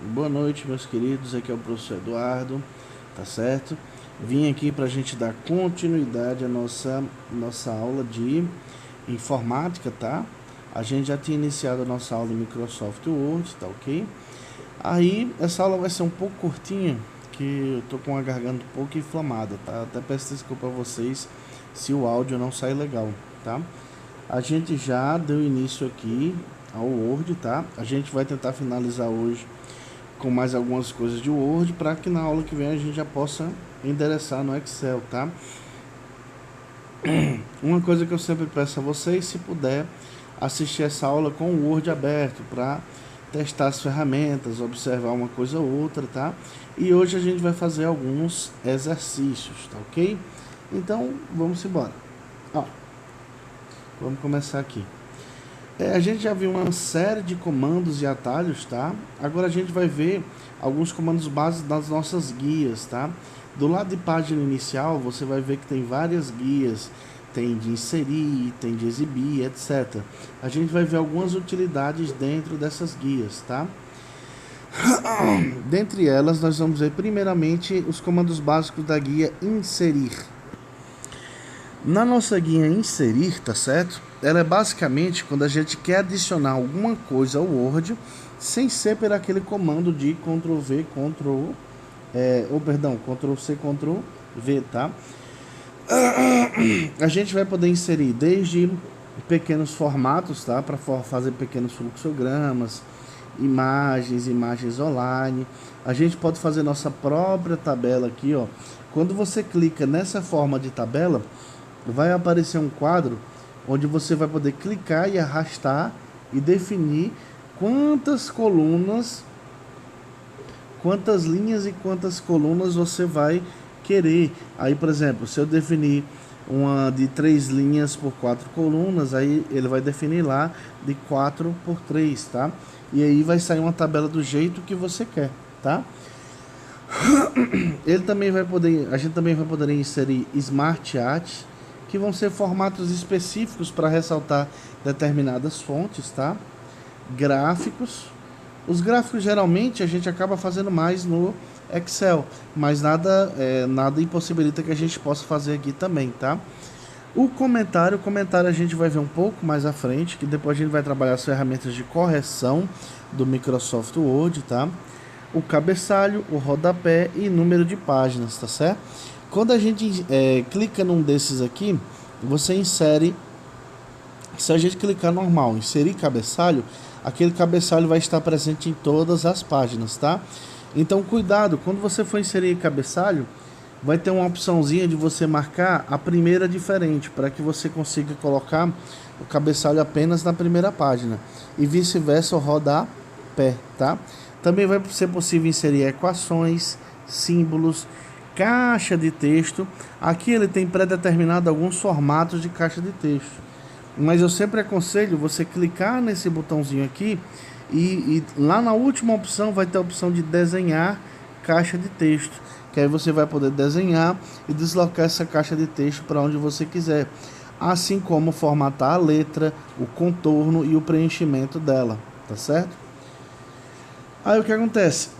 Boa noite, meus queridos. Aqui é o professor Eduardo, tá certo? Vim aqui para a gente dar continuidade à nossa aula de informática, tá? A gente já tinha iniciado a nossa aula em Microsoft Word, tá ok? Aí, essa aula vai ser um pouco curtinha, que eu tô com a garganta um pouco inflamada, tá? Até peço desculpa a vocês se o áudio não sair legal, tá? A gente já deu início aqui ao Word, tá? A gente vai tentar finalizar hoje com mais algumas coisas de Word para que na aula que vem a gente já possa endereçar no Excel, tá? Uma coisa que eu sempre peço a vocês, se puder, assistir essa aula com o Word aberto para testar as ferramentas, observar uma coisa ou outra, tá? E hoje a gente vai fazer alguns exercícios, tá ok? Então, vamos embora. Ó, vamos começar aqui. A gente já viu uma série de comandos e atalhos, tá? Agora a gente vai ver alguns comandos básicos das nossas guias, tá? Do lado de página inicial, você vai ver que tem várias guias. Tem de inserir, tem de exibir, etc. A gente vai ver algumas utilidades dentro dessas guias, tá? Dentre elas, nós vamos ver primeiramente os comandos básicos da guia inserir. Na nossa guia inserir, tá certo? Ela é basicamente quando a gente quer adicionar alguma coisa ao Word sem ser por aquele comando de Ctrl+V, Ctrl+C, Ctrl+V, tá? A gente vai poder inserir desde pequenos formatos, tá? Para fazer pequenos fluxogramas, imagens online. A gente pode fazer nossa própria tabela aqui, ó. Quando você clica nessa forma de tabela, vai aparecer um quadro onde você vai poder clicar e arrastar e definir quantas colunas, quantas linhas e quantas colunas você vai querer. Aí, por exemplo, se eu definir uma de 3 linhas por 4 colunas, aí ele vai definir lá de 4 por 3, tá? E aí vai sair uma tabela do jeito que você quer, tá? A gente também vai poder inserir Smart Art, que vão ser formatos específicos para ressaltar determinadas fontes, tá? Gráficos. Os gráficos geralmente a gente acaba fazendo mais no Excel, mas nada impossibilita que a gente possa fazer aqui também, tá? O comentário a gente vai ver um pouco mais à frente, que depois a gente vai trabalhar as ferramentas de correção do Microsoft Word, tá? O cabeçalho, o rodapé e número de páginas, tá certo? Quando a gente clica num desses aqui, você insere. Se a gente clicar normal, inserir cabeçalho, aquele cabeçalho vai estar presente em todas as páginas, tá? Então cuidado, quando você for inserir cabeçalho, vai ter uma opçãozinha de você marcar a primeira diferente, para que você consiga colocar o cabeçalho apenas na primeira página e vice-versa o rodapé, tá? Também vai ser possível inserir equações, símbolos, caixa de texto. Aqui ele tem pré-determinado alguns formatos de caixa de texto, mas eu sempre aconselho você clicar nesse botãozinho aqui e lá na última opção vai ter a opção de desenhar caixa de texto, que aí você vai poder desenhar e deslocar essa caixa de texto para onde você quiser, assim como formatar a letra, o contorno e o preenchimento dela, tá certo? Aí o que acontece?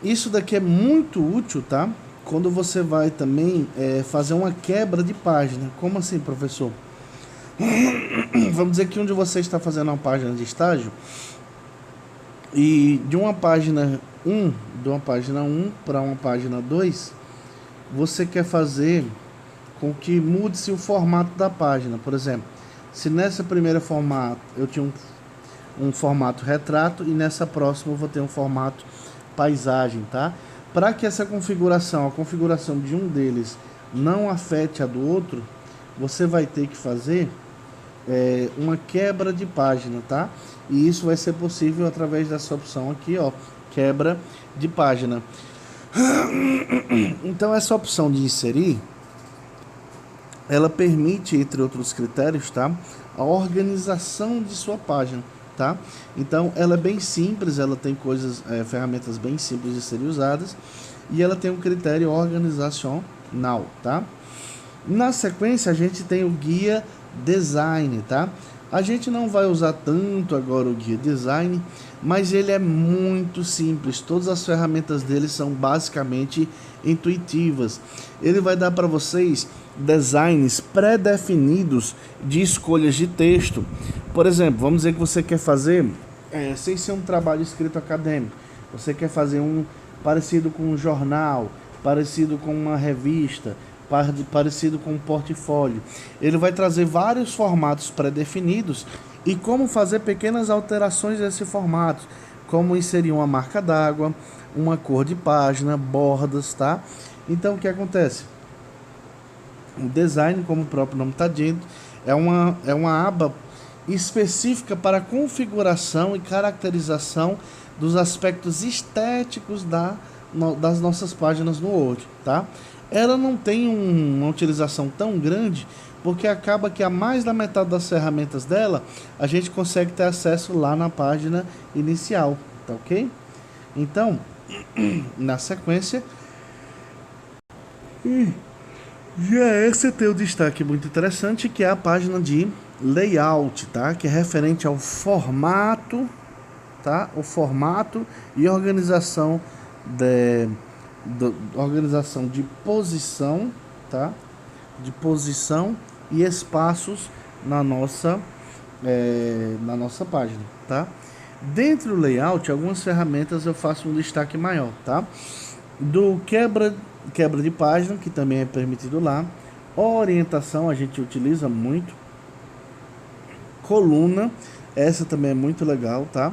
Isso daqui é muito útil, tá? Quando você vai também fazer uma quebra de página. Como assim, professor? Vamos dizer que um de vocês está fazendo uma página de estágio e de uma página 1 para uma página 2, você quer fazer com que mude-se o formato da página. Por exemplo, se nessa primeira formato eu tinha um formato retrato e nessa próxima eu vou ter um formato paisagem, tá? Para que essa configuração, a configuração de um deles não afete a do outro, você vai ter que fazer uma quebra de página, tá? E isso vai ser possível através dessa opção aqui, ó, quebra de página. Então essa opção de inserir, ela permite, entre outros critérios, tá, a organização de sua página, tá? Então ela é bem simples, ela tem ferramentas bem simples de serem usadas e ela tem um critério organizacional, tá? Na sequência a gente tem o guia design, tá? A gente não vai usar tanto agora o guia design, mas ele é muito simples. Todas as ferramentas dele são basicamente intuitivas. Ele vai dar para vocês designs pré-definidos de escolhas de texto. Por exemplo, vamos dizer que você quer fazer, sem ser um trabalho escrito acadêmico, você quer fazer um parecido com um jornal, parecido com uma revista, parecido com um portfólio. Ele vai trazer vários formatos pré-definidos e como fazer pequenas alterações desse formato, como inserir uma marca d'água, uma cor de página, bordas, tá? Então o que acontece? O design, como o próprio nome está dizendo, é uma aba específica para configuração e caracterização dos aspectos estéticos das nossas páginas no Word, tá? Ela não tem uma utilização tão grande, porque acaba que a mais da metade das ferramentas dela a gente consegue ter acesso lá na página inicial, tá ok? Então, na sequência, já esse tem um destaque muito interessante, que é a página de layout, tá? Que é referente ao formato, tá? O formato e organização organização de posição, tá? De posição e espaços na nossa página, tá? Dentro do layout, algumas ferramentas eu faço um destaque maior, tá? Do quebra de página, que também é permitido lá. Orientação a gente utiliza muito. Coluna, essa também é muito legal, tá?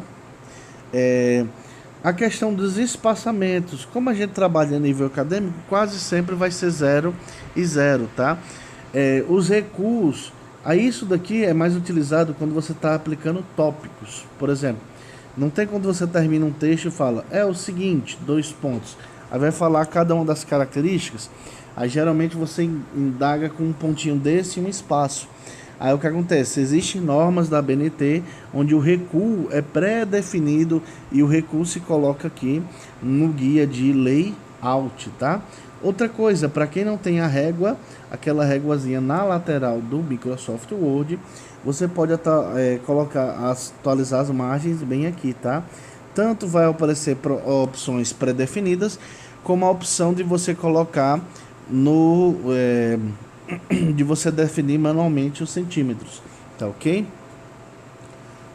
A questão dos espaçamentos, como a gente trabalha a nível acadêmico, quase sempre vai ser 0 e 0, tá? Os recuos, isso daqui é mais utilizado quando você está aplicando tópicos. Por exemplo, não tem quando você termina um texto e fala, é o seguinte, 2 pontos. Aí vai falar cada uma das características. Aí geralmente você indaga com um pontinho desse e um espaço. Aí o que acontece? Existem normas da ABNT onde o recuo é pré-definido e o recuo se coloca aqui no guia de layout, tá? Outra coisa, para quem não tem a régua, aquela réguazinha na lateral do Microsoft Word, você pode atualizar as margens bem aqui, tá? Tanto vai aparecer opções pré-definidas, como a opção de você colocar de você definir manualmente os centímetros, tá ok?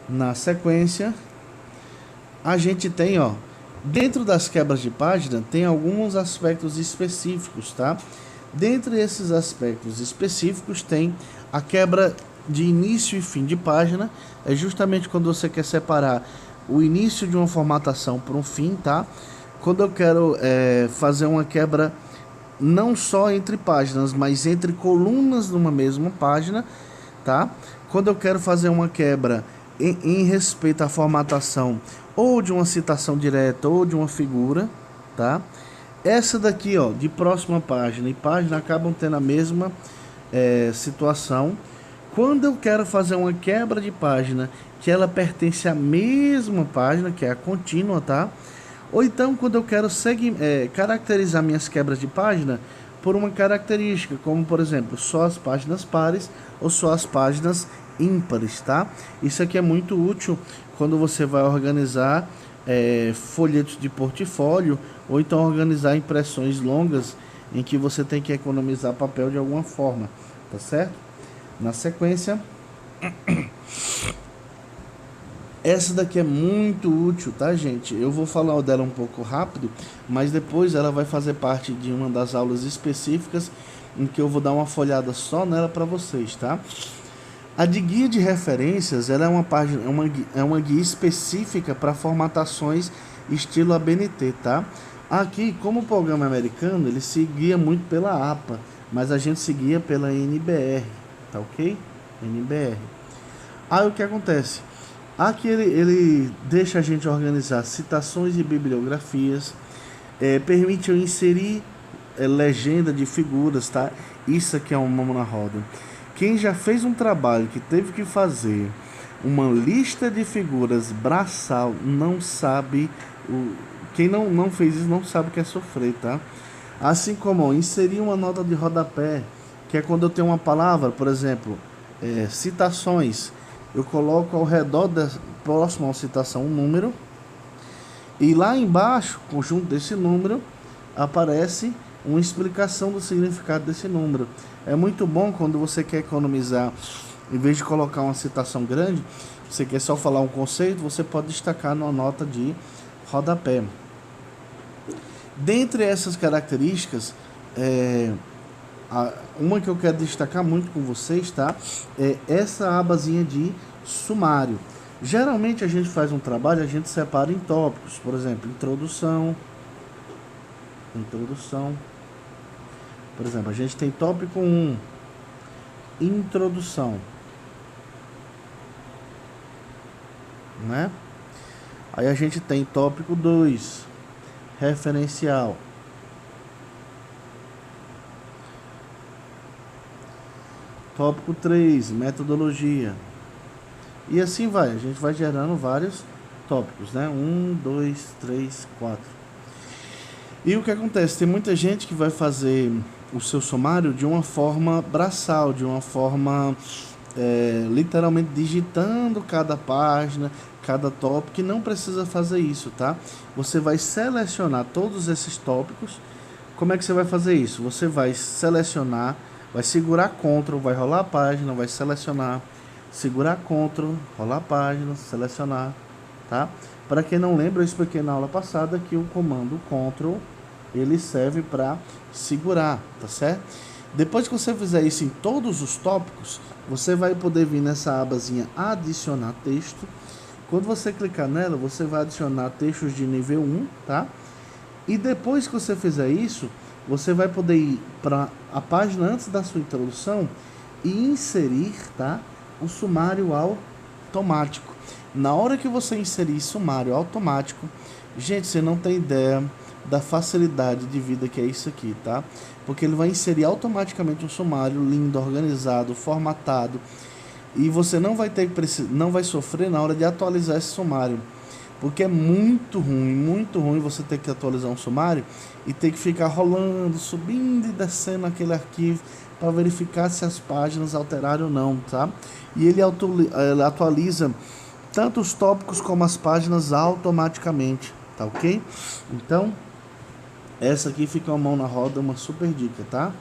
Na sequência, a gente tem, dentro das quebras de página, tem alguns aspectos específicos, tá? Dentre esses aspectos específicos, tem a quebra de início e fim de página, é justamente quando você quer separar o início de uma formatação por um fim, tá? Quando eu quero fazer uma quebra não só entre páginas, mas entre colunas numa mesma página, tá? Quando eu quero fazer uma quebra em respeito à formatação ou de uma citação direta ou de uma figura, tá? Essa daqui, de próxima página e página acabam tendo a mesma situação. Quando eu quero fazer uma quebra de página que ela pertence à mesma página, que é a contínua, tá? Ou então quando eu quero caracterizar minhas quebras de página por uma característica, como por exemplo, só as páginas pares ou só as páginas ímpares, tá? Isso aqui é muito útil quando você vai organizar folhetos de portfólio ou então organizar impressões longas em que você tem que economizar papel de alguma forma, tá certo? Na sequência, essa daqui é muito útil, tá, gente? Eu vou falar dela um pouco rápido, mas depois ela vai fazer parte de uma das aulas específicas em que eu vou dar uma folhada só nela para vocês, tá? A de guia de referências, ela é uma guia específica para formatações estilo ABNT, tá? Aqui, como o programa é americano, ele se guia muito pela APA, mas a gente se guia pela NBR, tá ok? NBR. Aí o que acontece? Aqui ele deixa a gente organizar citações e bibliografias, permite eu inserir legenda de figuras, tá? Isso aqui é uma mão na roda. Quem já fez um trabalho que teve que fazer uma lista de figuras braçal não sabe, quem não fez isso não sabe o que é sofrer, tá? Assim como inserir uma nota de rodapé, que é quando eu tenho uma palavra, por exemplo, citações, eu coloco ao redor próximo a uma citação um número, e lá embaixo, junto desse número, aparece uma explicação do significado desse número. É muito bom quando você quer economizar, em vez de colocar uma citação grande, você quer só falar um conceito, você pode destacar numa nota de rodapé. Dentre essas características, uma que eu quero destacar muito com vocês, tá? É essa abazinha de sumário. Geralmente a gente faz um trabalho, a gente separa em tópicos, por exemplo, introdução. Por exemplo, a gente tem tópico 1, introdução, né? Aí a gente tem tópico 2, referencial. Tópico 3, metodologia. E assim vai, a gente vai gerando vários tópicos, né? 1, 2, 3, 4. E o que acontece? Tem muita gente que vai fazer o seu sumário de uma forma braçal, de uma forma literalmente digitando cada página, cada tópico, e não precisa fazer isso, tá? Você vai selecionar todos esses tópicos. Como é que você vai fazer isso? Você vai selecionar, vai segurar Ctrl, vai rolar a página, vai selecionar, segurar Ctrl, rolar a página, selecionar, tá? Para quem não lembra, eu expliquei na aula passada que o comando Ctrl, ele serve para segurar, tá certo? Depois que você fizer isso em todos os tópicos, você vai poder vir nessa abazinha adicionar texto. Quando você clicar nela, você vai adicionar textos de nível 1, tá? E depois que você fizer isso, você vai poder ir para a página antes da sua introdução e inserir, tá, o sumário automático. Na hora que você inserir sumário automático, gente, você não tem ideia da facilidade de vida que é isso aqui, tá? Porque ele vai inserir automaticamente um sumário lindo, organizado, formatado, e você não vai não vai sofrer na hora de atualizar esse sumário, porque é muito ruim você ter que atualizar um sumário e ter que ficar rolando, subindo e descendo aquele arquivo para verificar se as páginas alteraram ou não, tá? E ele atualiza tanto os tópicos como as páginas automaticamente, tá ok? Então, essa aqui fica uma mão na roda, uma super dica, tá?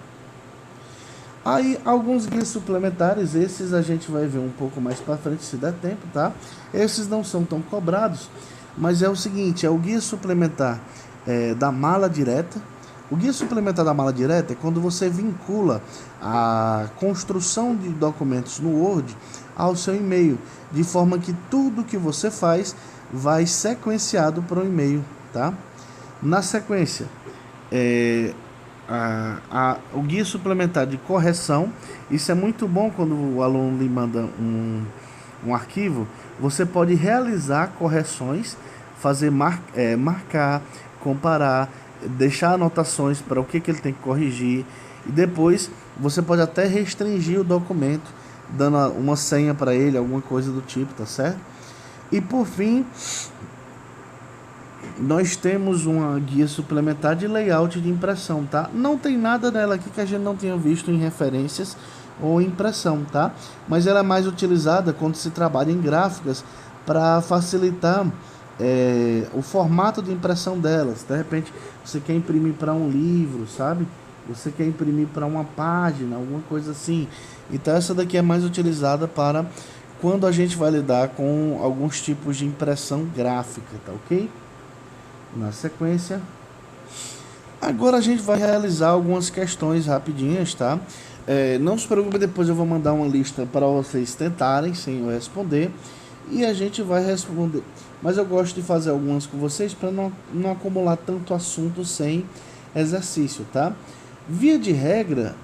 Aí, alguns guias suplementares, esses a gente vai ver um pouco mais para frente, se der tempo, tá? Esses não são tão cobrados, mas é o seguinte, é o guia suplementar da mala direta. O guia suplementar da mala direta é quando você vincula a construção de documentos no Word ao seu e-mail, de forma que tudo que você faz vai sequenciado para o e-mail, tá? Na sequência, o guia suplementar de correção. Isso é muito bom quando o aluno lhe manda um arquivo. Você pode realizar correções, fazer marcar, comparar, deixar anotações para o que ele tem que corrigir, e depois você pode até restringir o documento, dando uma senha para ele, alguma coisa do tipo, tá certo? E por fim, nós temos uma guia suplementar de layout de impressão, tá? Não tem nada nela aqui que a gente não tenha visto em referências ou impressão, tá? Mas ela é mais utilizada quando se trabalha em gráficas para facilitar o formato de impressão delas. De repente, você quer imprimir para um livro, sabe? Você quer imprimir para uma página, alguma coisa assim. Então, essa daqui é mais utilizada para quando a gente vai lidar com alguns tipos de impressão gráfica, tá ok? Na sequência, agora a gente vai realizar algumas questões rapidinhas, tá? Não se preocupe, depois eu vou mandar uma lista para vocês tentarem sem eu responder, e a gente vai responder. Mas eu gosto de fazer algumas com vocês para não acumular tanto assunto sem exercício, tá? Via de regra,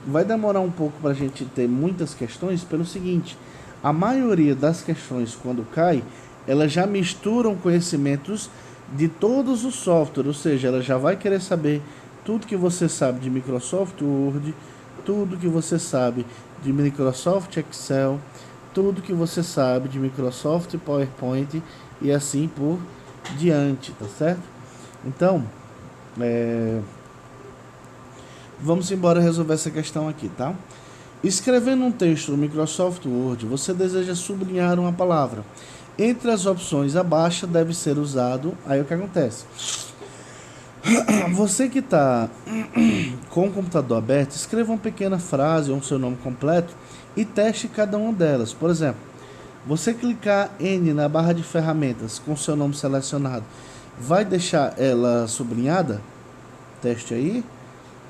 vai demorar um pouco para a gente ter muitas questões pelo seguinte: a maioria das questões, quando cai, elas já misturam conhecimentos de todos os softwares, ou seja, ela já vai querer saber tudo que você sabe de Microsoft Word, tudo que você sabe de Microsoft Excel, tudo que você sabe de Microsoft PowerPoint e assim por diante, tá certo? Então, vamos embora resolver essa questão aqui, tá? Escrevendo um texto no Microsoft Word, você deseja sublinhar uma palavra. Entre as opções abaixo deve ser usado, aí o que acontece? Você que está com o computador aberto, escreva uma pequena frase ou o seu nome completo e teste cada uma delas. Por exemplo, você clicar N na barra de ferramentas com seu nome selecionado, vai deixar ela sublinhada? Teste aí.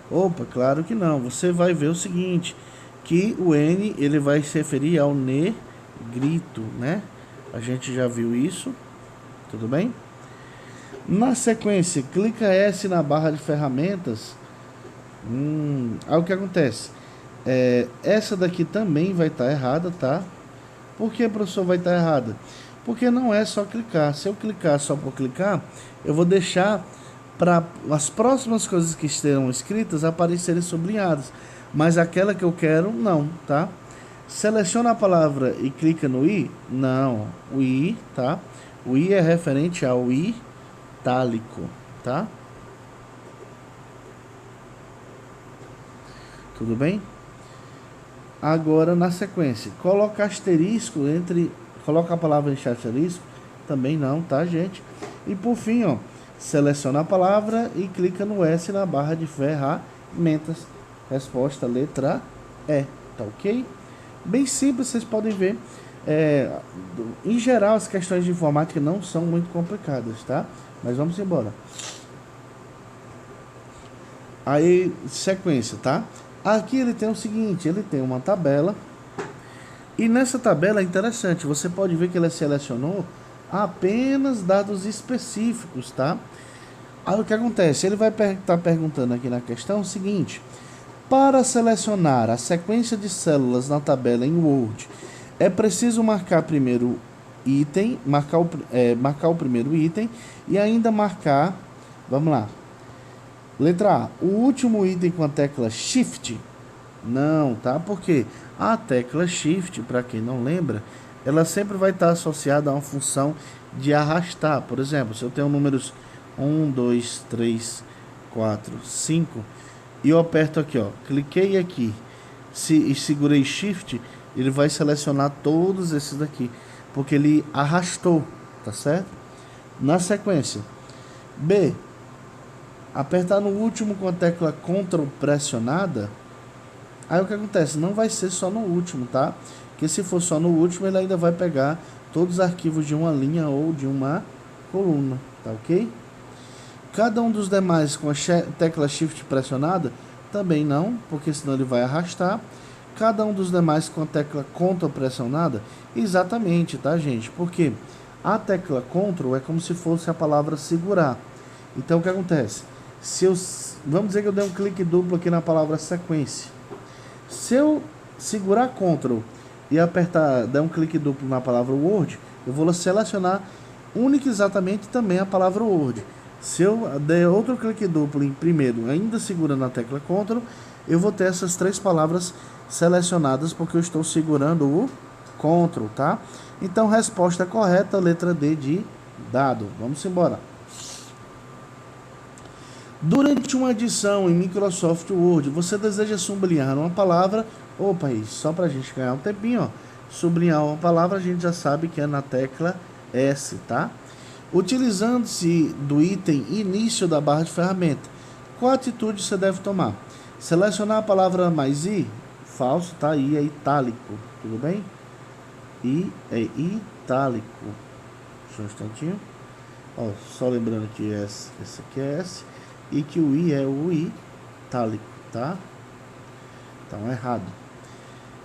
Opa, claro que não. Você vai ver o seguinte, que o N ele vai se referir ao negrito, né? A gente já viu isso, tudo bem? Na sequência, clica S na barra de ferramentas. Aí o que acontece? Essa daqui também vai estar errada, tá? Por que, professor, vai estar errada? Porque não é só clicar. Se eu clicar só por clicar, eu vou deixar para as próximas coisas que estejam escritas aparecerem sublinhadas. Mas aquela que eu quero, não, tá? Seleciona a palavra e clica no I? Não, o I, tá? O I é referente ao itálico, tá? Tudo bem? Agora, na sequência, coloca asterisco entre... Coloca a palavra em asterisco? Também não, tá, gente? E por fim, ó, seleciona a palavra e clica no S na barra de ferramentas. Resposta, letra E, tá ok? Bem simples, vocês podem ver. Em geral, as questões de informática não são muito complicadas, tá? Mas vamos embora. Aí, sequência, tá? Aqui ele tem o seguinte, ele tem uma tabela. E nessa tabela é interessante, você pode ver que ele selecionou apenas dados específicos, tá? Aí o que acontece? Ele vai estar perguntando aqui na questão o seguinte: para selecionar a sequência de células na tabela em Word, é preciso marcar primeiro item, marcar o primeiro item e ainda marcar, vamos lá, letra A, o último item com a tecla Shift? Não, tá? Porque a tecla Shift, para quem não lembra, ela sempre vai estar associada a uma função de arrastar. Por exemplo, se eu tenho números 1, 2, 3, 4, 5 e eu aperto aqui, ó, cliquei aqui e segurei Shift, ele vai selecionar todos esses daqui, porque ele arrastou, tá certo? Na sequência, B, apertar no último com a tecla Ctrl pressionada. Aí o que acontece? Não vai ser só no último, tá? Porque se for só no último, ele ainda vai pegar todos os arquivos de uma linha ou de uma coluna, tá ok? Cada um dos demais com a tecla Shift pressionada, também não, porque senão ele vai arrastar. Cada um dos demais com a tecla Ctrl pressionada, exatamente, tá, gente? Porque a tecla Ctrl é como se fosse a palavra segurar. Então o que acontece? Vamos dizer que eu dei um clique duplo aqui na palavra sequência. Se eu segurar Ctrl e apertar, der um clique duplo na palavra Word, eu vou selecionar única e exatamente também a palavra Word. Se eu der outro clique duplo em primeiro, ainda segurando a tecla Ctrl, eu vou ter essas três palavras selecionadas porque eu estou segurando o Ctrl, tá? Então, resposta correta, letra D de dado. Vamos embora. Durante uma edição em Microsoft Word, você deseja sublinhar uma palavra. Opa, isso, só para a gente ganhar um tempinho, ó. Sublinhar uma palavra, a gente já sabe que é na tecla S, tá? Utilizando-se do item início da barra de ferramenta, qual atitude você deve tomar? Selecionar a palavra mais I? Falso, tá? I é itálico, tudo bem? I é itálico. Só um instantinho. Ó, só lembrando que esse aqui é S. E que o I é o itálico, tá? Então, errado.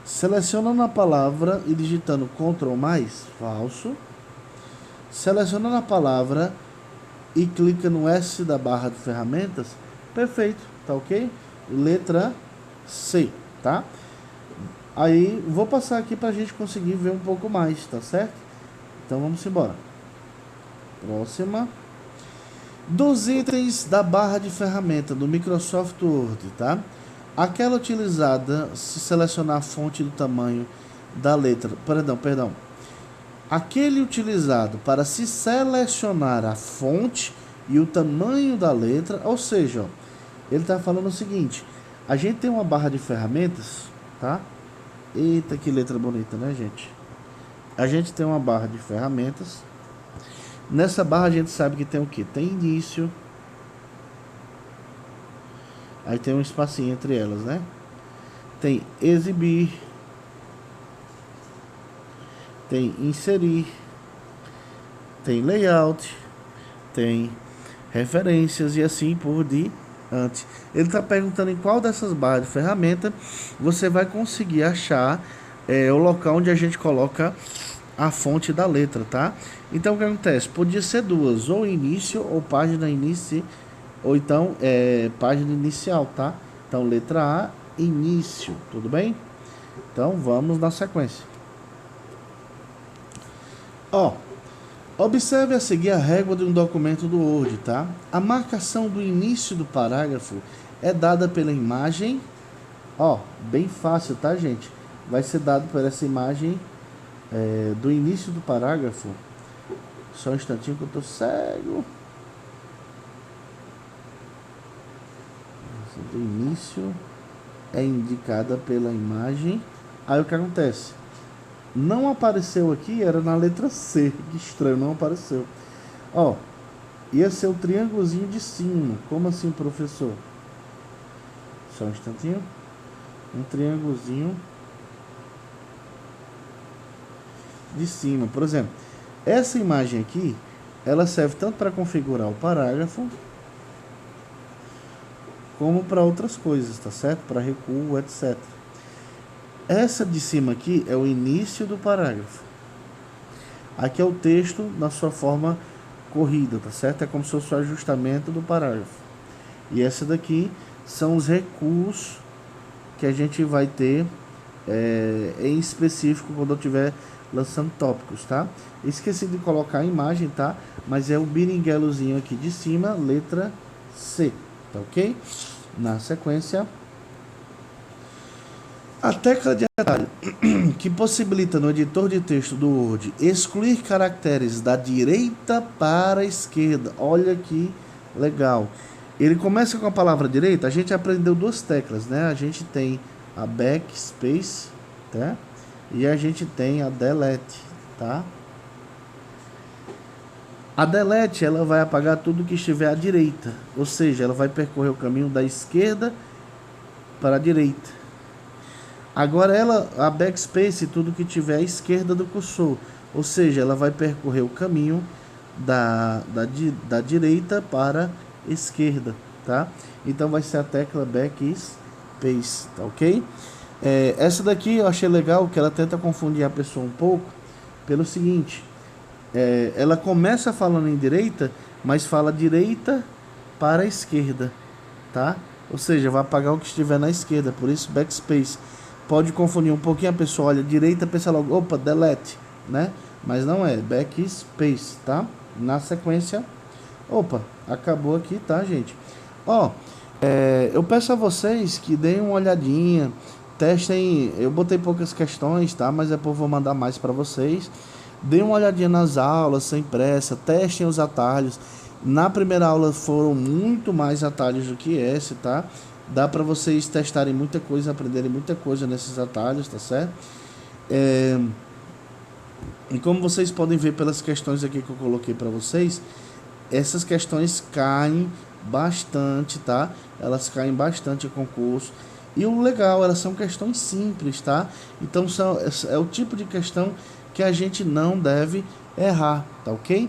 Selecionando a palavra e digitando Ctrl mais, falso. Selecionando a palavra e clica no S da barra de ferramentas, perfeito, tá ok? Letra C, tá? Aí, vou passar aqui pra gente conseguir ver um pouco mais, tá certo? Então, vamos embora. Próxima. Dos itens da barra de ferramenta do Microsoft Word, tá? Aquela utilizada se selecionar a fonte do tamanho da letra, perdão. Aquele utilizado para se selecionar a fonte e o tamanho da letra, ou seja, ó, ele está falando o seguinte: a gente tem uma barra de ferramentas, tá? Eita, que letra bonita, né, gente? a gente tem uma barra de ferramentas. Nessa barra a gente sabe que tem o que? Tem início. Aí tem um espacinho entre elas, né? Tem exibir. Tem inserir. Tem layout. Tem referências e assim por diante. Ele está perguntando em qual dessas barras de ferramenta você vai conseguir achar o local onde a gente coloca a fonte da letra, tá? Então o que acontece? Podia ser duas, ou início ou página início, ou então página inicial, tá? Então letra A, início, tudo bem? Então vamos na sequência. Ó, observe a seguir a régua de um documento do Word, tá? A marcação do início do parágrafo é dada pela imagem, ó, bem fácil, tá, gente? Vai ser dado por essa imagem do início do parágrafo. Só um instantinho que eu tô cego. Do início é indicada pela imagem. Aí o que acontece? Não apareceu aqui, era na letra C. Que estranho, não apareceu. Ó, ia ser o triângulozinho de cima. Como assim, professor? Só um instantinho. Um triângulozinho de cima. Por exemplo, essa imagem aqui, ela serve tanto para configurar o parágrafo, como para outras coisas, tá certo? Para recuo, etc. Essa de cima aqui é o início do parágrafo. Aqui é o texto na sua forma corrida, tá certo? É como se fosse o ajustamento do parágrafo. E essa daqui são os recuos que a gente vai ter em específico quando eu estiver lançando tópicos, tá? Esqueci de colocar a imagem, tá? Mas é o beringuelozinho aqui de cima, letra C, tá ok? Na sequência, a tecla de atalho que possibilita no editor de texto do Word excluir caracteres da direita para a esquerda. Olha que legal. Ele começa com a palavra direita. A gente aprendeu duas teclas, né? A gente tem a backspace, tá? E a gente tem a delete, tá? A delete, ela vai apagar tudo que estiver à direita. Ou seja, ela vai percorrer o caminho da esquerda para a direita. Agora a backspace, tudo que tiver à esquerda do cursor. Ou seja, ela vai percorrer o caminho da direita para a esquerda, tá? Então vai ser a tecla backspace, tá ok? Essa daqui eu achei legal, que ela tenta confundir a pessoa um pouco, pelo seguinte, ela começa falando em direita, mas fala direita para a esquerda, tá? Ou seja, vai apagar o que estiver na esquerda, por isso backspace. Pode confundir um pouquinho, a pessoa olha direita, pensa logo, opa, delete, né? Mas não é, backspace, tá? Na sequência, opa, acabou aqui, tá, gente? Ó, eu peço a vocês que deem uma olhadinha, testem, eu botei poucas questões, tá? Mas depois eu vou mandar mais para vocês. Deem uma olhadinha nas aulas, sem pressa, testem os atalhos. Na primeira aula foram muito mais atalhos do que esse, tá? Dá para vocês testarem muita coisa, aprenderem muita coisa nesses atalhos, tá certo? E como vocês podem ver pelas questões aqui que eu coloquei para vocês, essas questões caem bastante, tá? Elas caem bastante em concurso. E o legal, elas são questões simples, tá? Então é o tipo de questão que a gente não deve errar, tá ok?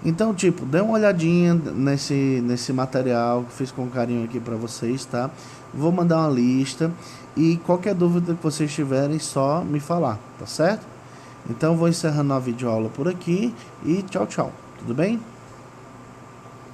Então, tipo, dê uma olhadinha nesse material que fiz com carinho aqui para vocês, tá? Vou mandar uma lista e qualquer dúvida que vocês tiverem, só me falar, tá certo? Então, vou encerrando a videoaula por aqui e tchau, tchau. Tudo bem?